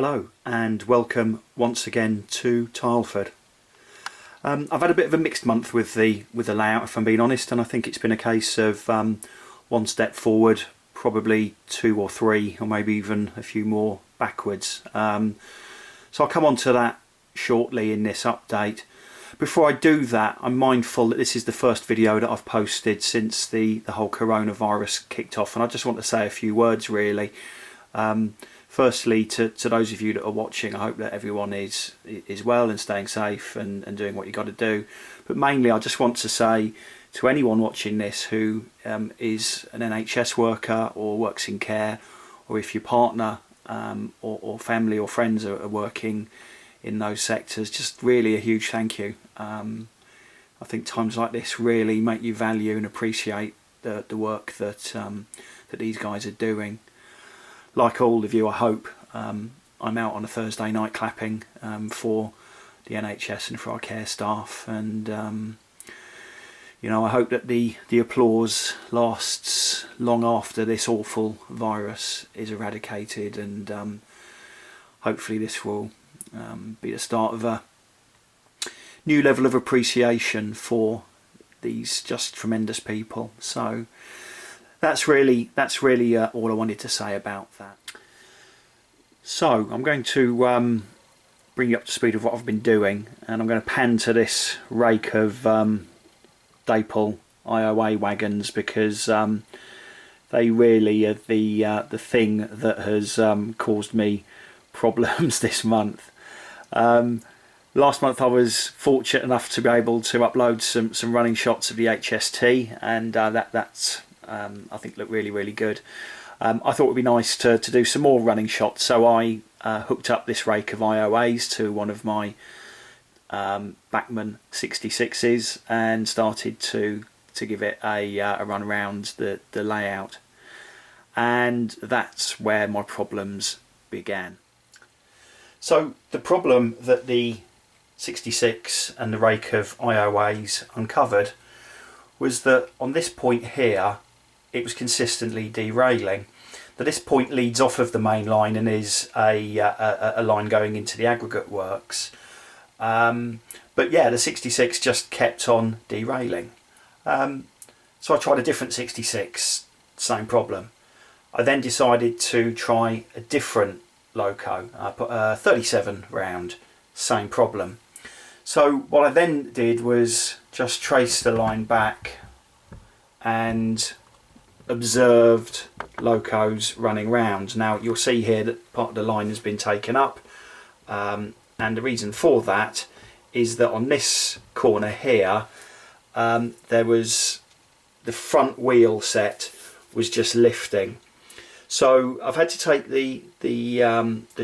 Hello and welcome once again to Tileford. I've had a bit of a mixed month with the layout, if I'm being honest, and I think it's been a case of one step forward, probably two or three, or maybe even a few more backwards. So I'll come on to that shortly in this update. Before I do that, I'm mindful that this is the first video that I've posted since the whole coronavirus kicked off, and I just want to say a few words really. Firstly, to those of you that are watching, I hope that everyone is well and staying safe and doing what you got to do. But mainly, I just want to say to anyone watching this who is an NHS worker or works in care, or if your partner or family or friends are working in those sectors, just really a huge thank you. I think times like this really make you value and appreciate the work that these guys are doing. Like all of you, I hope I'm out on a Thursday night clapping for the NHS and for our care staff, and you know, I hope that the applause lasts long after this awful virus is eradicated, and hopefully this will be the start of a new level of appreciation for these just tremendous people. So that's really all I wanted to say about that. So I'm going to bring you up to speed of what I've been doing, and I'm going to pan to this rake of Dapol IOA wagons, because they really are the thing that has caused me problems this month. Last month I was fortunate enough to be able to upload some running shots of the HST, and that's I think looked really good. I thought it would be nice to do some more running shots, so I hooked up this rake of IOAs to one of my Bachmann 66s and started to give it a run around the layout, and that's where my problems began. So the problem that the 66 and the rake of IOAs uncovered was that on this point here it was consistently derailing. Now this point leads off of the main line and is a line going into the aggregate works, but yeah, the 66 just kept on derailing. So I tried a different 66, same problem. I then decided to try a different loco. I put a 37 round, same problem. So what I then did was just trace the line back and observed locos running round. Now you'll see here that part of the line has been taken up, and the reason for that is that on this corner here there was the front wheel set was just lifting, so I've had to take the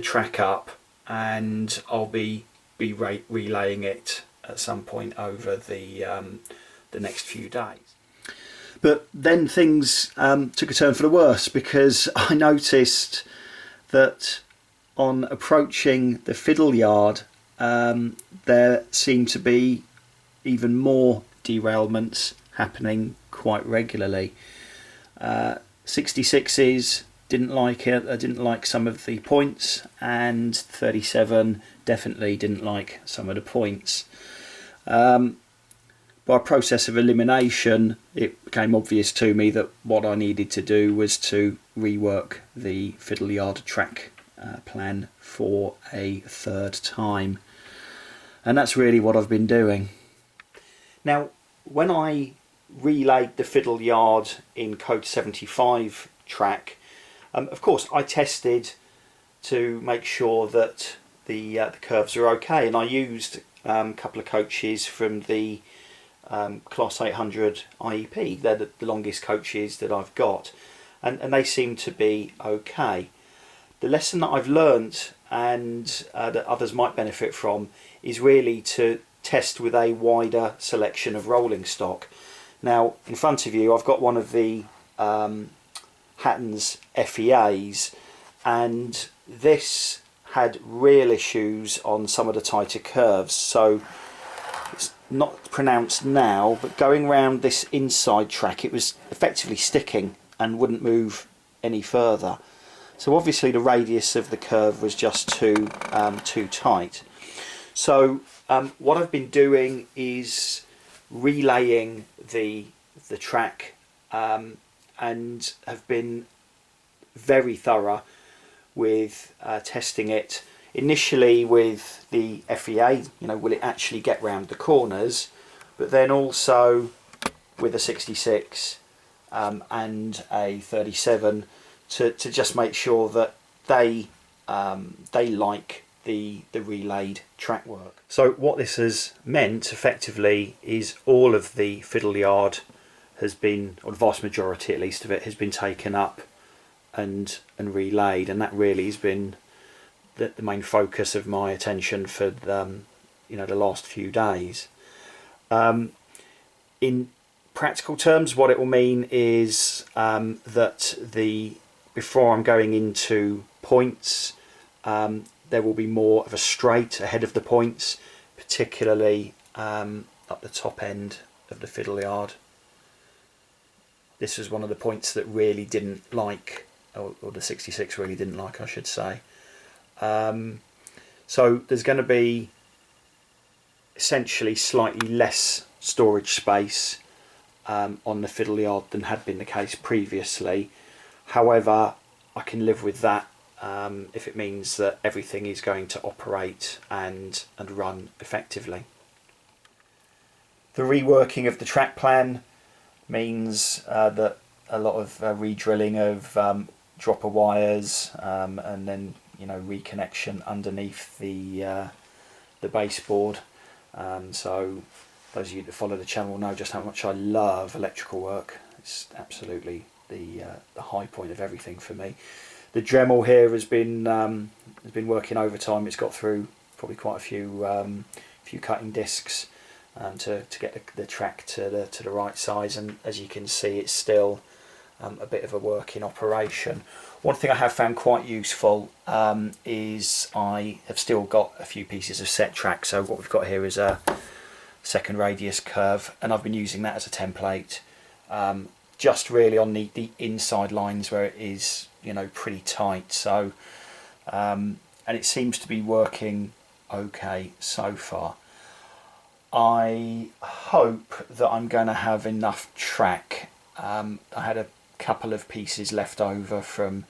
track up, and I'll be relaying it at some point over the next few days. But then things took a turn for the worse, because I noticed that on approaching the fiddle yard there seemed to be even more derailments happening quite regularly. 66s didn't like it, I didn't like some of the points, and 37 definitely didn't like some of the points. By a process of elimination, it became obvious to me that what I needed to do was to rework the fiddle yard track plan for a third time, and that's really what I've been doing. Now, when I relayed the fiddle yard in code 75 track, of course I tested to make sure that the curves are okay, and I used a couple of coaches from the Class 800 IEP. They're the longest coaches that I've got, and they seem to be okay. The lesson that I've learnt, and that others might benefit from, is really to test with a wider selection of rolling stock. Now in front of you I've got one of the Hatton's FEAs, and this had real issues on some of the tighter curves, so it's not pronounced now, but going around this inside track it was effectively sticking and wouldn't move any further. So obviously the radius of the curve was just too tight. So what I've been doing is relaying the track and have been very thorough with testing it initially with the FEA, will it actually get round the corners, but then also with a 66 and a 37 to just make sure that they like the relayed track work. So what this has meant effectively is all of the fiddle yard has been, or the vast majority at least of it, has been taken up and relayed, and that really has been the main focus of my attention for the last few days. In practical terms, what it will mean is that before I'm going into points, there will be more of a straight ahead of the points, particularly up the top end of the fiddle yard. This was one of the points that really didn't like, or the 66 really didn't like, I should say. So there's going to be essentially slightly less storage space on the fiddle yard than had been the case previously. However, I can live with that if it means that everything is going to operate and run effectively. The reworking of the track plan means that a lot of re-drilling of dropper wires and then reconnection underneath the baseboard. So those of you that follow the channel know just how much I love electrical work. It's absolutely the high point of everything for me. The Dremel here has been working overtime. It's got through probably quite a few cutting discs to get the track to the right size, and as you can see, it's still a bit of a work in operation. One thing I have found quite useful is I have still got a few pieces of set track. So what we've got here is a second radius curve, and I've been using that as a template, just really on the inside lines where it is pretty tight. So and it seems to be working okay so far. I hope that I'm going to have enough track. I had a couple of pieces left over from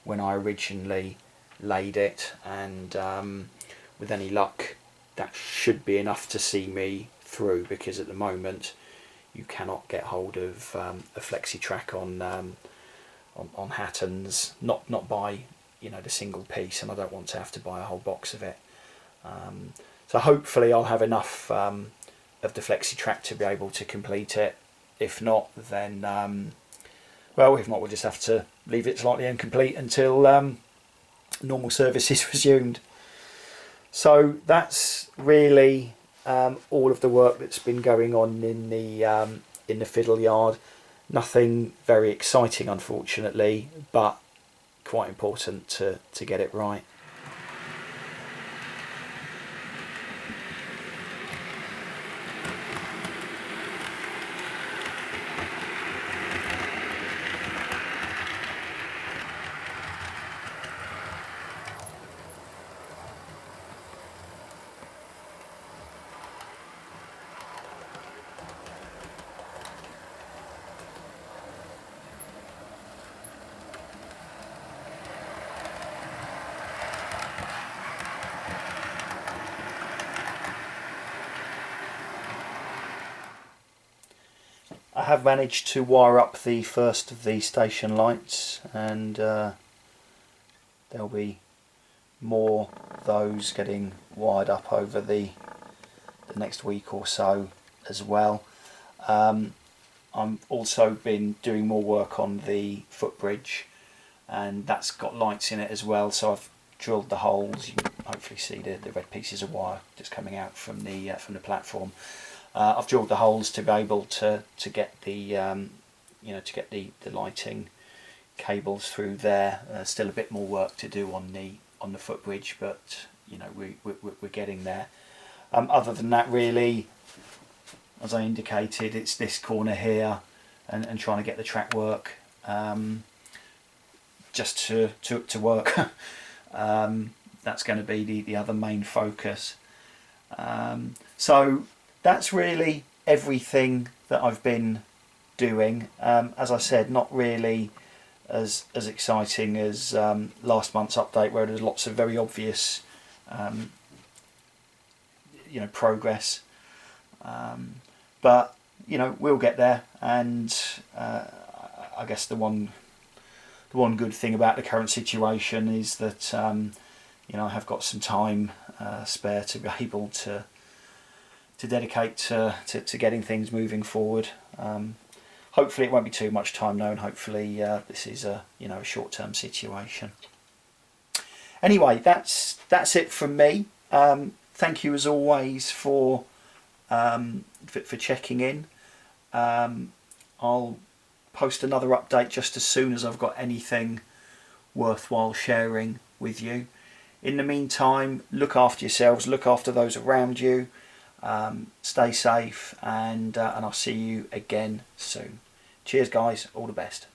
when I originally laid it, and with any luck that should be enough to see me through, because at the moment you cannot get hold of a flexi track on Hattons, not by the single piece, and I don't want to have to buy a whole box of it. So hopefully I'll have enough of the flexi track to be able to complete it. If not, then we'll just have to leave it slightly incomplete until normal service is resumed. So that's really all of the work that's been going on in the fiddle yard. Nothing very exciting, unfortunately, but quite important to get it right. I have managed to wire up the first of the station lights, and there'll be more of those getting wired up over the next week or so as well. I've also been doing more work on the footbridge, and that's got lights in it as well, so I've drilled the holes. You can hopefully see the red pieces of wire just coming out from the platform. I've drilled the holes to be able to get the the lighting cables through there. Still a bit more work to do on the footbridge, but we're getting there. Other than that, really, as I indicated, it's this corner here and trying to get the track work. just to work. That's going to be the other main focus. So that's really everything that I've been doing. As I said, not really as exciting as last month's update, where there's lots of very obvious progress, but we'll get there. And I guess the one good thing about the current situation is that I have got some time spare to be able to dedicate to getting things moving forward. Hopefully it won't be too much time though, and hopefully this is a short-term situation. Anyway, that's it from me. Thank you as always for checking in. I'll post another update just as soon as I've got anything worthwhile sharing with you. In the meantime, look after yourselves, look after those around you, stay safe, and I'll see you again soon. Cheers guys, all the best.